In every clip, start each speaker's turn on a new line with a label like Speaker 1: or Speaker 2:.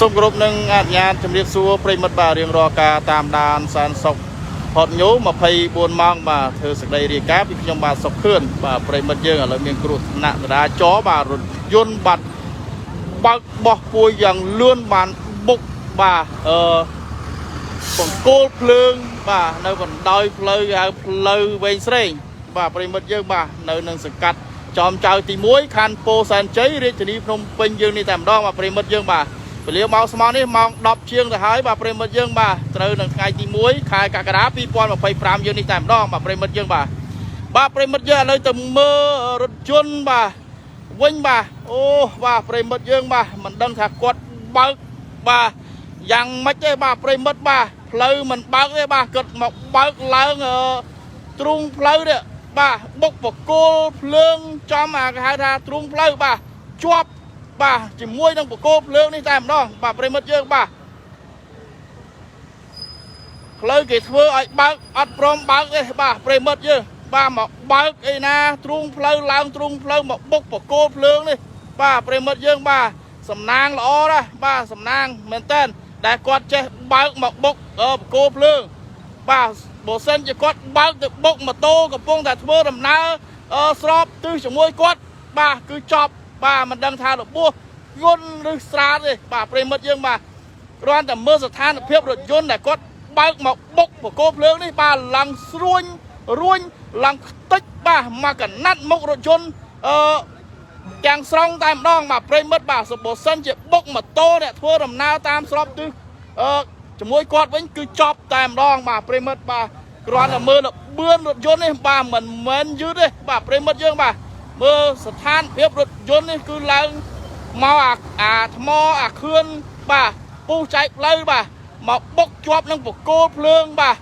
Speaker 1: សូមគោរពនឹងអាជ្ញាជំរាបសួរប្រិមិត្តបាទរៀងរាល់ការតាមដានសានសុកហត់ញូ24ម៉ោងបាទធ្វើសេចក្តីរាយការណ៍ពីខ្ញុំបាទសុកខឿនបាទប្រិមិត្តយើងឥឡូវមានគ្រោះថ្នាក់ចរាចរណ៍បាទរថយន្តបាត់បើកបោះពួយយ៉ាងលឿនបានបុកបាទបង្គោលភ្លើងបាទនៅបណ្ដោយផ្លូវហៅផ្លូវវែងស្រេងបាទប្រិមិត្តយើងបាទនៅនឹងសង្កាត់ចំចៅទី1ខណ្ឌពោធិ៍សែនជ័យរាជធានីភ្នំពេញយើងនេះតែម្ដងបាទប្រិមិត្តយើងបាទពេលម៉ោងស្មើនេះម៉ោង10ជាងទៅហើយបាទប្រិមិត្តយើងបាទត្រូវនឹងថ្ងៃទី1ខែកក្កដា2025យើងនេះតែម្ដងបាទប្រិមិត្តយើងបាទប្រិមិត្តយើងឥឡូវទៅមើលរថយន្តបាទវិញបាទអូបាទប្រិមិត្តយើងបាទមិនដឹងថាគាត់បើកបាទយ៉ាងម៉េចទេបាទប្រិមិត្តបាទផ្លូវមិនបើកទេបាទគាត់មកបើកឡើងទ្រូងផ្លូវនេះបាទបុកបកគោលភ្លើងចំគេហៅថាទ្រូងផ្លូវបាទជាប់បាទជាមួយនឹងបកគោភ្លើងនេះតែម្ដងបាទប្រិមិត្តយើងបាទផ្លូវគេធ្វើឲ្យបើកអត់ព្រមបើកទេបាទប្រិមិត្តយើងបាទមកបើកអីណាទ្រូងផ្លូវឡើងទ្រូងផ្លូវមកបុកបកគោភ្លើងនេះបាទប្រិមិត្តយើងបាទសំណាងល្អណាស់បាទសំណាងមែនតើដែលគាត់ចេះបើកមកបុកបកគោភ្លើងបាទបើសិនជាគាត់បើកទៅបុកម៉ូតូកំពុងតែធ្វើដំណើរស្របទិសជាមួយគាត់បាទគឺចប់បាទមិនដឹងថារបួសយន្តឬស្រាទេបាទប្រិមិត្តយើងបាទគ្រាន់តែមើលស្ថានភាពរថយន្តដែលគាត់បើកមកបុកបកគោភ្លើងនេះបាទឡើងស្រួញរួញឡើងខ្ទេចបាទមកកណាត់មុខរថយន្តទាំងស្រុងតែម្ដងបាទប្រិមិត្តបាទបើសិនជាបុកម៉ូតូអ្នកធ្វើដំណើរតាមស្របទិសជាមួយគាត់វិញគឺចប់តែម្ដងបាទប្រិមិត្តបាទគ្រាន់តែមើលបឿនរថយន្តនេះបាទមិនមែនយឺតទេបាទប្រិមិត្តយើងបាទមើលស្ថានភាពរថយន្តនេះគឺឡើងមកអាថ្មអាខឿនបាទពុះចែកផ្លូវបាទមកបុកជាប់នឹងបកគោភ្លើងបាទ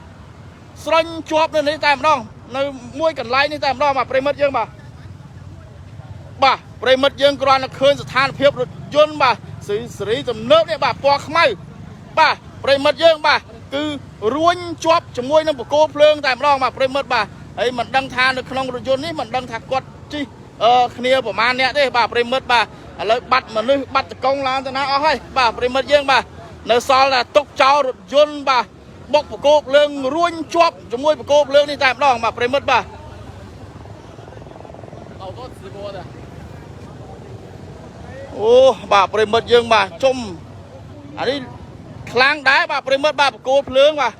Speaker 1: ស្រេញជាប់នៅនេះតែម្ដងនៅមួយកន្លែងនេះតែម្ដងបាទប្រិមិត្តយើងបាទប្រិមិត្តយើងគ្រាន់តែឃើញស្ថានភាពរថយន្តបាទសេរីទំនើបនេះបាទពណ៌ខ្មៅបាទប្រិមិត្តយើងបាទគឺរួញជាប់ជាមួយនឹងបកគោភ្លើងតែម្ដងបាទប្រិមិត្តបាទហើយមិនដឹងថានៅក្នុងរថយន្តនេះមិនដឹងថាគាត់ជិះគ្នាប្រហែលអ្នកទេបាទប្រិមិត្តបាទឥឡូវបាត់មនុស្សបាត់តកងឡើងទៅណាអស់ហើយបាទប្រិមិត្តយើងបាទនៅសល់តែទុកចោលរថយន្តបាទបុកបកគោភ្លើងរួញជាប់ជាមួយបកគោភ្លើងនេះតែម្ដងបាទប្រិមិត្តបាទអូបាទប្រិមិត្តយើងបាទជុំអានេះខ្លាំងដែរបាទប្រិមិត្តបាទបកគោភ្លើងបាទ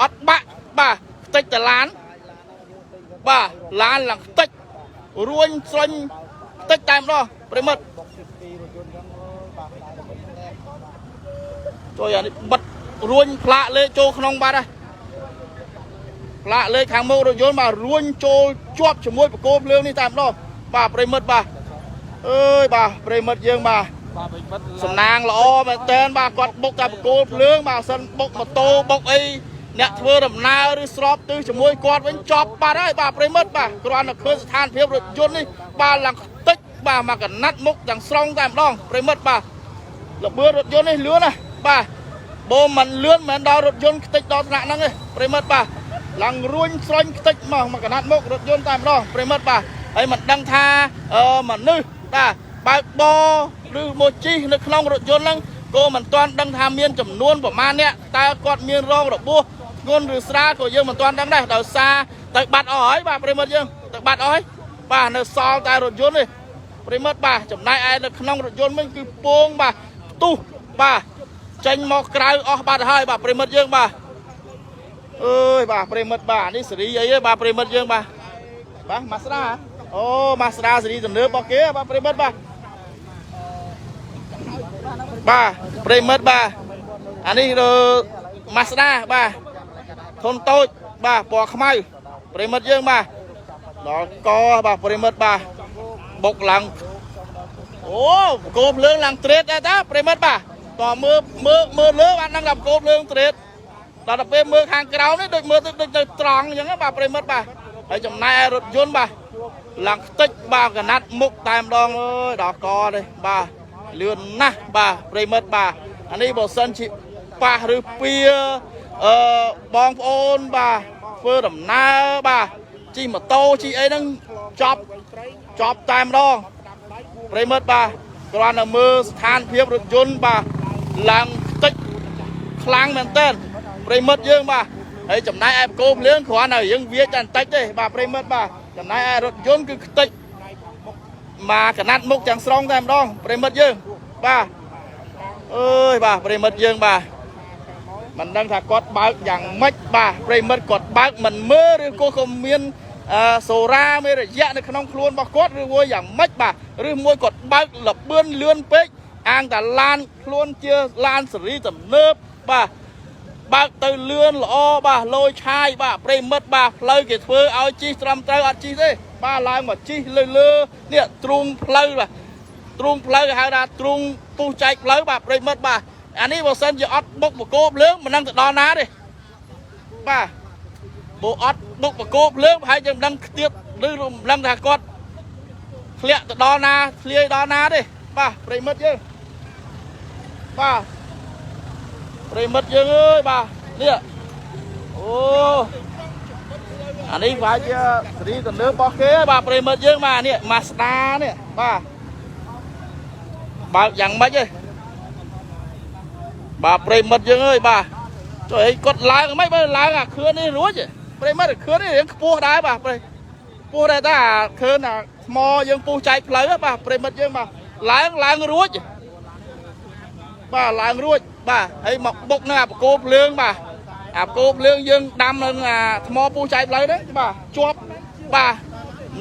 Speaker 1: អត់បាក់បាទខ្ទេចតឡានបាទឡានឡើងខ្ទេចរួញស្រាញ់ខ្ទេចតែម្ដងប្រិមិត្តជួយអានេះបិទរួញផ្លាកលេខចូលក្នុងបាត់ហើយផ្លាកលេខខាងមុខរថយន្តបាទរួញចូលជាប់ជាមួយបកគោភ្លើងនេះតែម្ដងបាទប្រិមិត្តបាទអើយបាទប្រិមិត្តយើងបាទសំណាងល្អមែនតើបាទគាត់បុកតែបកគោភ្លើងបាទសិនបុកម៉ូតូបុកអីអ្នកធ្វើដំណើរឬស្របទិសជាមួយគាត់វិញចប់បាត់ហើយបាទប្រិមិត្តបាទគ្រាន់តែឃើញស្ថានភាពរថយន្តនេះបាទឡើងខ្ទេចបាទមកកណាត់មុខទាំងស្រុងតែម្ដងប្រិមិត្តបាទល្បឿនរថយន្តនេះលឿនណាបាទបើមិនលឿនមិនដល់រថយន្តខ្ទេចដល់ថ្នាក់ហ្នឹងទេប្រិមិត្តបាទឡើងរួញស្រាញ់ខ្ទេចមកកណាត់មុខរថយន្តតែម្ដងប្រិមិត្តបាទហើយមិនដឹងថាមនុស្សបាទបើកបរឬមកជិះនៅក្នុងរថយន្តហ្នឹងក៏មិនទាន់ដឹងថាមានចំនួនប្រមាណអ្នកតើគាត់មានរងរបួសធ្ងន់ឬស្រាលក៏យើងមិនទាន់ដឹងដែរដោយសារទៅបាត់អស់ហើយបាទប្រិមិត្តយើងទៅបាត់អស់ហើយបាទនៅសល់តែរថយន្តនេះប្រិមិត្តបាទចំណែកឯនៅក្នុងរថយន្តវិញគឺពងបាទផ្ទុះបាទចេញមកក្រៅអស់បាត់ហើយបាទប្រិមិត្តយើងបាទអើយបាទប្រិមិត្តបាទនេះសេរីអីទេបាទប្រិមិត្តយើងបាទម៉ាស្ដាអូម៉ាស្ដាសេរីទំនើបរបស់គេបាទប្រិមិត្តបាទប្រិមិត្តបាទអានេះម៉ាស្ដាបាទធុនតូចបាទពណ៌ខ្មៅប្រិមិត្តយើងបាទដល់កបាទប្រិមិត្តបាទបុកឡើងអូបកគោភ្លើងឡើងត្រេតដែរតាប្រិមិត្តបាទតើមើលលើបានដឹងថាបកគោភ្លើងត្រេតដល់ទៅពេលមើលខាងក្រោមនេះដូចមើលទៅដូចទៅត្រង់អញ្ចឹងបាទប្រិមិត្តបាទហើយចំណែករថយន្តបាទឡើងខ្ទេចបាទកណាត់មុខតែម្ដងអើយដល់កនេះបាទលឿនណាស់បាទប្រិមិត្តបាទអានេះបើសិនជាប៉ះឬពៀបងប្អូនបាទធ្វើដំណើរបាទជិះម៉ូតូជិះអីហ្នឹងចប់តែម្ដងប្រិមិត្តបាទគ្រាន់តែមើលស្ថានភាពរថយន្តបាទ ឡើងតិចខ្លាំងមែនតើប្រិមិត្តយើងបាទហើយចំណាយឯបកោភ្លើងគ្រាន់តែយើងវាចាន់តិចទេបាទប្រិមិត្តបាទចំណាយឯរថយន្តគឺខ្ទេចមកកណាត់មុខទាំងស្រុងតែម្ដងប្រិមិត្តយើងបាទអើយបាទប្រិមិត្តយើងបាទមិនដឹងថាគាត់បើកយ៉ាងម៉េចបាទប្រិមិត្តគាត់បើកមិនមើលឬក៏មានសូរ៉ាមេរយៈនៅក្នុងខ្លួនរបស់គាត់ឬមួយយ៉ាងម៉េចបាទឬមួយគាត់បើកលបឿនលឿនពេកអាងតែឡានខ្លួនជាឡានសេរីទំនើបបាទបើកទៅលឿនល្អបាទលយឆាយបាទប្រិមិត្តបាទផ្លូវគេធ្វើឲ្យជិះត្រឹមត្រូវអត់ជិះទេបាទឡើងមកជិះលើនេះទ្រូងផ្លូវបាទទ្រូងផ្លូវគេហៅថាទ្រូងពុះចែកផ្លូវបាទប្រិមិត្តបាទអានេះបើសិនជាអត់បុកបកោភ្លើងមិនដឹងទៅដល់ណាទេបាទបើអត់បុកបកោភ្លើងប្រហែលជាមិនដឹងខ្ទាបឬមិនដឹងថាគាត់ធ្លាក់ទៅដល់ណាធ្លាយដល់ណាទេបាទប្រិមិត្តយើងបាទប្រិមិត្តយើងអើយបាទនេះអូអានេះប្រហែលជាសេរីទំនើបរបស់គេបាទប្រិមិត្តយើងបាទនេះ Mazda នេះបាទបើកយ៉ាងម៉េចទេបាទប្រិមិត្តយើងអើយបាទចុះអីគាត់ឡើងមិនបើឡើងអាខឿននេះរួចប្រិមិត្តខឿននេះរៀងខ្ពស់ដែរបាទប្រិខ្ពស់ដែរតែអាខឿនអាថ្មយើងពុះចែកផ្លូវបាទប្រិមិត្តយើងបាទឡើងរួចបាទឡើងរួចបាទហើយមកបុកនៅអាបកោភ្លើងបាទអាបកោភ្លើងយើងដាំនឹងអាថ្មពុះចែកផ្លូវហ្នឹងបាទជាប់បាទ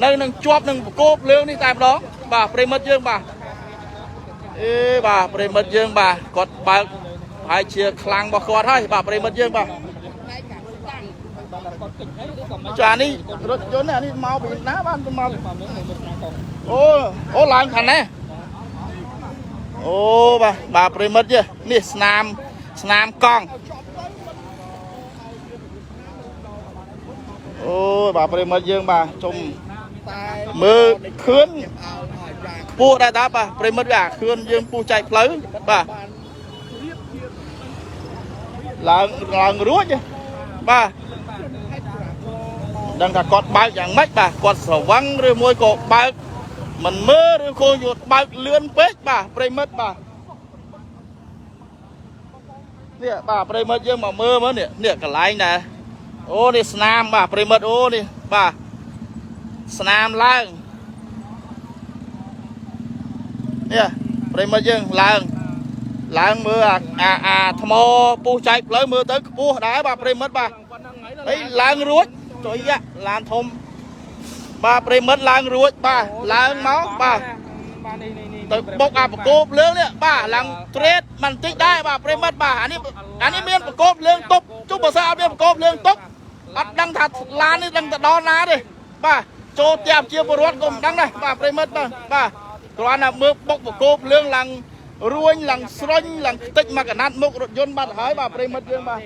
Speaker 1: នៅនឹងជាប់នឹងបកោភ្លើងនេះតែម្ដងបាទប្រិមិត្តយើងបាទអេបាទប្រិមិត្តយើងបាទគាត់បើកហើយជាខ្លាំងរបស់គាត់ហើយបាទប្រិមិត្តយើងបាទចានេះរថយន្តនេះមកពីណាបានទៅមកអូឡើងខាងណាអូបាទប្រិមិត្តយើងនេះស្នាមកង់អូបាទប្រិមិត្តយើងបាទជុំមើលខឿនខ្ពស់ដែរតាបាទប្រិមិត្តវាខឿនយើងពុះចែកផ្លូវបាទឡើងរួចបាទដឹងថាគាត់បើកយ៉ាងម៉េចបាទគាត់ស្រវឹងឬមួយក៏បើកមិនមើលឬក៏យកបើកលឿនពេកបាទប្រិមិត្តបាទនេះបាទប្រិមិត្តយើងមកមើលមើលនេះកន្លែងដែរអូនេះស្នាមបាទប្រិមិត្តអូនេះបាទស្នាមឡើងនេះប្រិមិត្តយើងឡើងមើលអាថ្មពុះចែកផ្លូវមើលទៅខ្ពស់ដែរបាទប្រិមិត្តបាទហើយឡើងរួចចុយឡានធំបាទប្រិមិត្តឡើងរួចបាទឡើងមកបាទទៅបុកអាបកោភ្លើងនេះបាទឡើងត្រេតបន្តិចដែរបាទប្រិមិត្តបាទអានេះមានបកោភ្លើងតុបជុំបើសិនអត់មានបកោភ្លើងតុបអត់ដឹងថាឡាននេះដឹងទៅដល់ណាទេបាទចូលផ្ទះជាពលរដ្ឋក៏មិនដឹងដែរបាទប្រិមិត្តបាទគ្រាន់តែមើលបុកបកោភ្លើងឡើងរួញឡើងស្រុញឡើងខ្ទេចមកកណាត់មុខរថយន្តបាត់ហើយបាទប្រិមិត្តយើងបាទ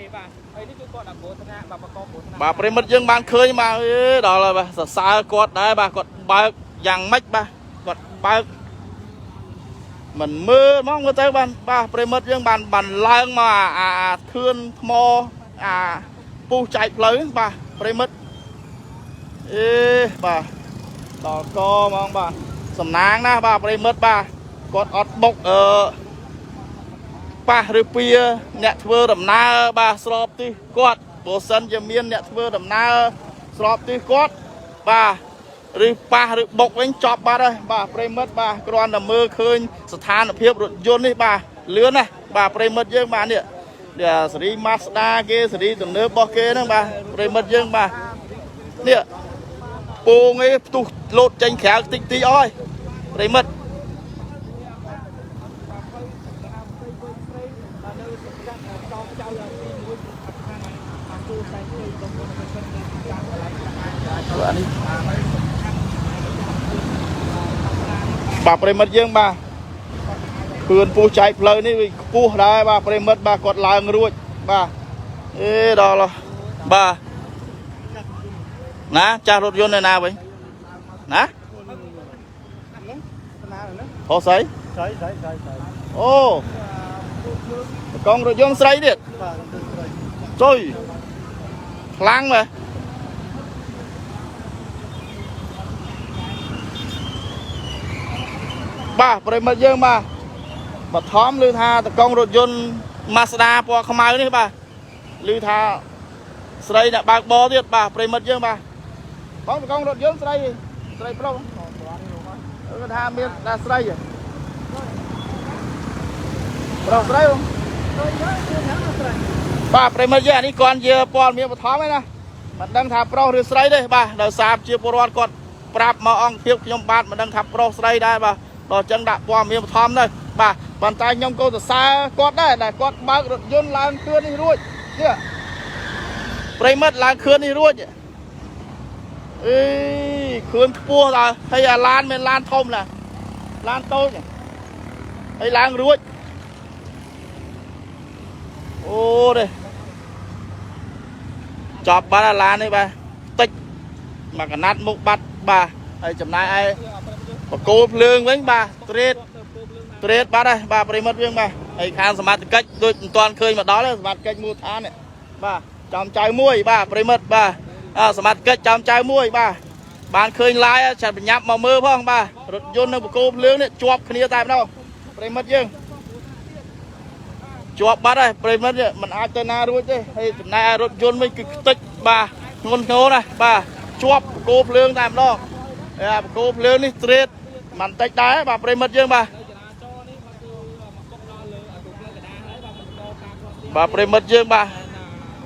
Speaker 1: ហើយនេះគឺគាត់ដាក់ពោធនាបាទបកបពោធនាបាទប្រិមិត្តយើងបានឃើញបាទអេដល់ហើយបាទសរសើរគាត់ដែរបាទគាត់បើកយ៉ាងម៉េចបាទគាត់បើកមិនមើលហ្មងមើលទៅបាទប្រិមិត្តយើងបានឡើងមកអាធឿនថ្មអាពុះចែកផ្លូវបាទប្រិមិត្តអេបាទដល់កហ្មងបាទសំណាងណាបាទប្រិមិត្តបាទគាត់អត់បុកប៉ះឬពៀអ្នកធ្វើដំណើរបាទស្របទិសគាត់បើសិនជាមានអ្នកធ្វើដំណើរស្របទិសគាត់បាទឬប៉ះឬបុកវិញចប់បាត់ហើយបាទប្រិមិត្តបាទគ្រាន់តែមើលឃើញស្ថានភាពរថយន្តនេះបាទលឿនណាស់បាទប្រិមិត្តយើងបាទនេះសេរី Mazda គេសេរីទំនើបរបស់គេហ្នឹងបាទប្រិមិត្តយើងបាទនេះពងឯងផ្ទុះលោតចេញក្រៅតិចអស់ហើយប្រិមិត្តបាទប្រិមិត្តយើងបាទខឿនពុះចែកផ្លូវនេះវាខ្ពស់ដែរបាទប្រិមិត្តបាទគាត់ឡើងរួចបាទអេដល់បាទណាចាស់រថយន្តនៅណាវិញណាអូស្រីអូកង់រថយន្តស្រីទៀតចុយខ្លាំងមែនបាទប្រិមិត្តយើងបាទ บทอมลือทาตะกองรถยนต์มาสด้าพอขมายนี่บ่าลือทาใส่เนี่ยบากบอเดียดบ่าเปรย์มัดยังบ่าของตะกองรถยนต์ใส่โปร่งก็ทาเมียนได้ใส่โปร่งใส่บ่าเปรย์มัดยังนี่ก่อนเยอะปอนเมียบทอมไหมนะมันดังทาโปร่งหรือใส่ได้บ่าเดี๋ยวสามเชียร์ปรอดกดปรับมาอ่องเทียบยมบาดมันดังทับโปร่งใส่ได้บ่าต่อจังดะปอนเมียบทอมได้บ่าบานตายยมโกตซากดได้แต่กดบางรถยนต์ล้างเคลื่อนนี่รุ่ยเนี่ยเปรย์มัดล้างเคลื่อนนี่รุ่ยเอ้ยเคลื่อนปัวละให้ล้านเป็นล้านทมล่ะล้านโตเนี่ยให้ล้างรุ่ยโอ้เด้จอบบ้านล้านนี่ไปติ๊กมากระนัดมุกบัดบ่าไอ้จำนายไอ้ปะโกเพลิงไว้บ่าเตรดบ้าได้บ้าปริมาณเรื่องบ้าไอ้คานสมาร์ทกัดโดยตอนเคยมาด้อเลยสมาร์ทกัดมูทานเนี่ยบ้าจำใจมวยบ้าปริมาณบ้าสมาร์ทกัดจำใจมวยบ้าบ้านเคยไล่ฉันเป็นยับมามือพ่อบ้ารถยนต์ในบุกโกเรื่องเนี่ยจวบขึ้นเยอะตายไปแล้วปริมาณยังจวบบ้าได้ปริมาณเนี่ยมันอาจจะน่ารู้ใช่ไอ้นายรถยนต์ไม่กิติดบ้างนโง่นะบ้าจวบบุกโกเรื่องตายไปแล้วบุกโกเรื่องนี่เตรดมันติดได้บ้าปริมาณยังบ้าbà prem mất dương bà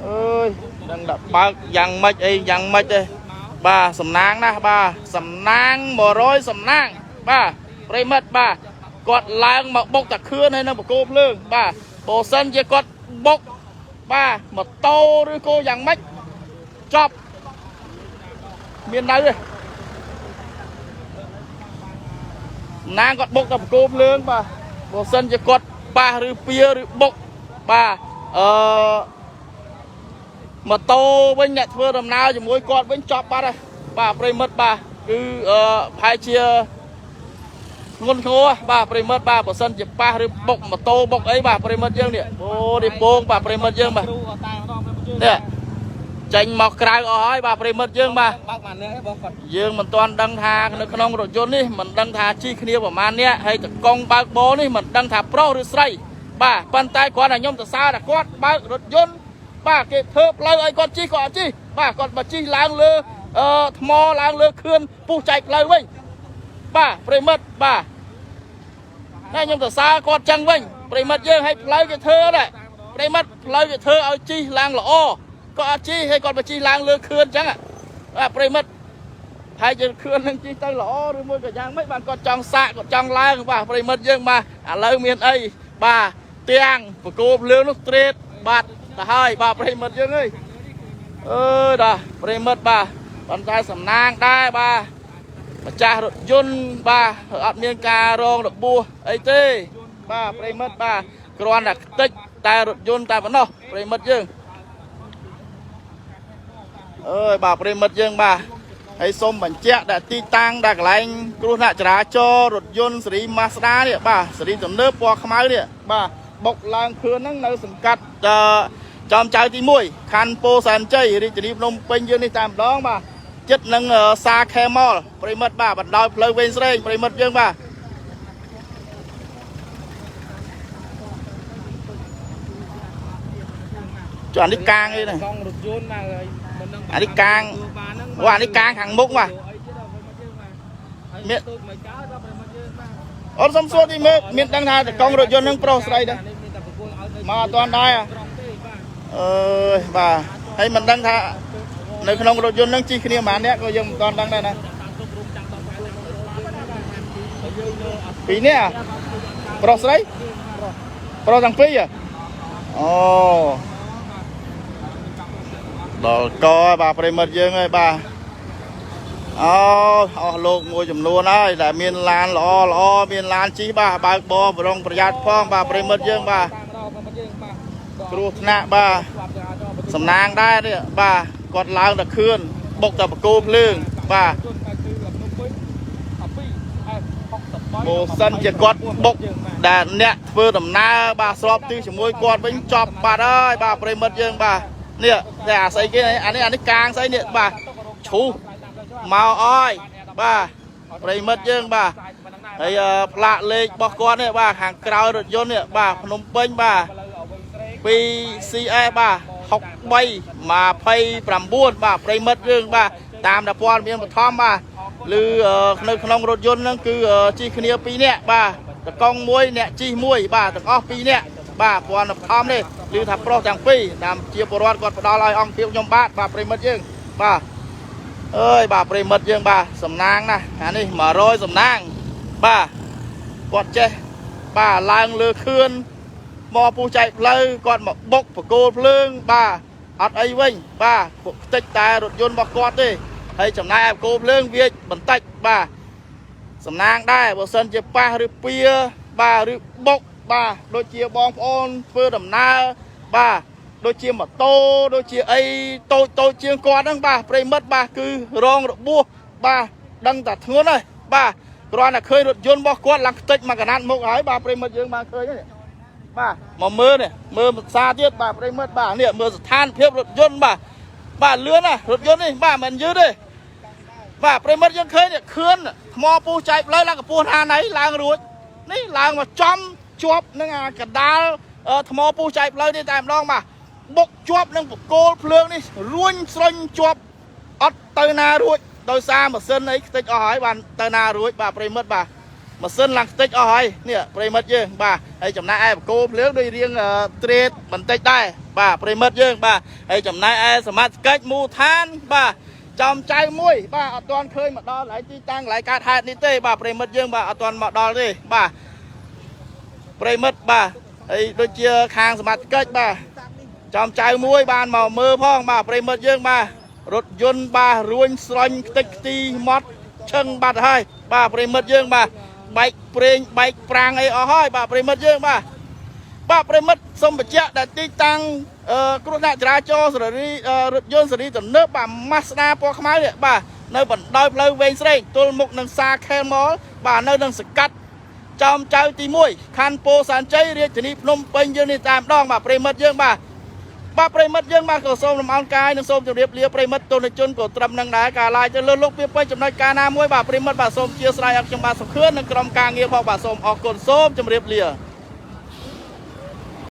Speaker 1: ơi đang đập ba dằn mệt đây bà sầm nang na bà sầm nang mò rối sầm nang bà prem mất bà quạt lang mà bốc tạc khưa này nó một cô lương bà bộ sân chỉ quạt bốc bà một tô rồi cô dằn mệt chọc miền đây nang quạt bốc tạc cô lương bà bộ sân chỉ quạt bà rồi pia rồi bốc bà mà tô bên nhật vừa làm nào chỉ mỗi con bên chọc ba đây bà prem mất bà cứ phải chia ngôn khô bà prem mất bà của sân chỉ ba rồi bọc mà tô bọc ấy bà prem mất dương nè ô đi buông bà prem mất dương bà nè tranh mọc cài ói bà prem mất dương bà dương mình toàn đăng thà nó không rồi chôn đi mình đăng thà chi kia của man nè hay con ba bố đi mình đăng thà pro rồi say bà bàn tay con là nhôm từ xa là con ba rถយន្តbà cái thớp lâu ấy con chi có chi bà còn bà chi lang lơ mò lang lơ khươn pu chạy lâu vậy bà prem mất bà đây nhôm từ xa con chăng vậy prem mất dương hay lâu cái thơ này prem mất lâu cái thơ ở chi lang lọ có chi hay còn bà chi lang lơ khươn chăng ạ prem mất hai chân khươn lên chi tay lọ rồi mua cả giang mấy bạn con trong xạ còn trong lang bà prem mất dương mà lâu miền ấy bà tiếng của cô lương nó straight bạt là hai bà prem mất dương ơi ơi đã prem mất bà bàn tay sầm nang đai bà cha rถយន្តbà ở miền cà rong được bùa ấy tê bà prem mất bà còn là tích tai rถយន្តtai vẫn đâu prem mất dương ơi bà prem mất dương bà hay xôm bản chẹt đã ti tăng đã lại kêu nạ trả cho rถយន្តSri Mazda nè bà Sri tầm nước qua khmai nè bà bọc làng khứa nắng nơi sầm cắt chòm trái tí mũi khăn po sàn chơi đi chỉ nông pin dương đi tạm đó bà chất nâng xa khe mò prem mất bà bật đôi plug bên đây prem mất dương bà cho anh đi càng đi này anh đi càng qua anh đi càng hàng mốc mà miệng ở trong suốt thì miệng đang thay con rถយន្តnâng pro đây đây mà toàn đây à bà hay mình đang thay nơi không rถយន្តnâng chi khi mà nè coi dùm toàn đang đây nè phí nè à pro đây pro thằng phí à ồ đồ coi bà prem mất dương ơi bà lột ngồi chùm luôn ơi là miền lan lọ miền lan chi bà bò rongประหยัด phong bà prem mất dương bàครูธนะbàสำนางได้เนี่ยbàกดล้างตะคืนบกตะโกเพลิงbàโบสันจะกดบกแต่เนี่ยเพื่อดำนาbàสอบตีชมวยกดเป็นจอบbàได้bà prem mất dương bàเนี่ยแต่ใส่กี่ไหนอันนี้กลางใส่เนี่ยbàชูmàu oi bà prem mất dương bà ហើយផ្លាកលេខរបស់គាត់នេះបាទខាងក្រោយរថយន្តនេះបាទភ្នំពេញបាទពី CS បាទ63 29បាទប្រិមិត្តយើងបាទតាមតែព័ត៌មានបឋមបាទឬនៅក្នុងរថយន្តហ្នឹងគឺជិះគ្នា2នាក់បាទតកង់1អ្នកជិះ1បាទទាំងអស់2នាក់បាទព័ត៌មានបឋមនេះឬថាប្រុសទាំងពីរតាមជាពលរដ្ឋគាត់ផ្ដល់ឲ្យអង្គភាពខ្ញុំបាទប្រិមិត្តយើងបាទអើយបាទប្រិមិត្តយើងបាទសំណាងណាអានេះ100សំណាងបាទគាត់ចេះបាទឡើងលើខឿនមកពូចែកផ្លូវគាត់មកបុកបកគោលភ្លើងបាទអត់អីវិញបាទខ្ទេចតែរថយន្តរបស់គាត់ទេហើយចំណាយបកគោលភ្លើងវាបន្តិចបាទសំណាងដែរបើសិនជាប៉ះឬពៀបាទឬបុកបាទដូចជាបងប្អូនធ្វើដំណើរបាទដូចជាម៉ូតូដូចជាអីតូចជាងគាត់ហ្នឹងបាទប្រិមិត្តបាទគឺរងរបួសបាទដឹងតែធ្ងន់ហើយបាទគ្រាន់តែឃើញរថយន្តរបស់គាត់ឡើងខ្ទេចមកកណាត់មុខហើយបាទប្រិមិត្តយើងបានឃើញនេះបាទមកមើលនេះមើលភាសាទៀតបាទប្រិមិត្តបាទនេះមើលស្ថានភាពរថយន្តបាទលឿនណារថយន្តនេះបាទមិនយឺតទេបាទប្រិមិត្តយើងឃើញនេះខឿនថ្មពុះចែកផ្លូវឡើងកម្ពស់ណាណៃឡើងរួចនេះឡើងមកចំជាប់នឹងអាកដាលថ្មពុះចែកផ្លូវនេះតែម្ដងបាទបុកជាប់នឹងបកគោលភ្លើងនេះរួញស្រុញជាប់អត់ទៅណារួចដោយសារម៉ាស៊ីនអីខ្ទេចអស់ហើយបានទៅណារួចបាទប្រិមិត្តបាទម៉ាស៊ីនឡើងខ្ទេចអស់ហើយនេះប្រិមិត្តយើងបាទហើយចំណាយឯបកគោភ្លើងដូចរៀងត្រេតបន្តិចដែរបាទប្រិមិត្តយើងបាទហើយចំណាយឯសមាជិកមូលដ្ឋានបាទចំចៅមួយបាទអត់ទាន់ឃើញមកដល់កន្លែងទីតាំងកន្លែងកើតហេតុនេះទេបាទប្រិមិត្តយើងបាទអត់ទាន់មកដល់ទេបាទប្រិមិត្តបាទហើយដូចជាខាងសមាជិកបាទចំចៅមួយបានមកមើលផងបាទប្រិមិត្តយើងបាទរថយន្តបាទរួញស្រញ់ខ្ទេចខ្ទីម៉ត់ឈឹងបាត់ហើយបាទប្រិមិត្តយើងបាទបែកប្រេងបែកប្រាំងអីអស់ហើយបាទប្រិមិត្តយើងបាទប្រិមិត្តសូមបញ្ជាក់ដែលទីតាំងគ្រោះថ្នាក់ចរាចរណ៍សេរីរថយន្តសេរីទំនើបបាទម៉ាស្ដាពណ៌ខ្មៅនេះបាទនៅបណ្ដោយផ្លូវវែងស្រេងទល់មុខនឹងសាខេលម៉លបាទនៅនឹងសកាត់ចំចៅទី1ខណ្ឌពោធិ៍សែនជ័យរាជធានីភ្នំពេញយើងនេះតែម្ដងបាទប្រិមិត្តយើងបាទប្រិមិត្តយើងបាទក៏សូមលំអរកាយនិងសូមជម្រាបលាប្រិមិត្តទនជនក៏ត្រឹមនឹងដែរការឡាយទៅលើលោកពីពេញចំណុចការណាមួយបាទប្រិមិត្តបាទសូមអធិស្ឋានឲ្យខ្ញុំបាទសុខឿននិងក្រុមការងារផងបាទសូមអរគុណសូមជម្រាបលា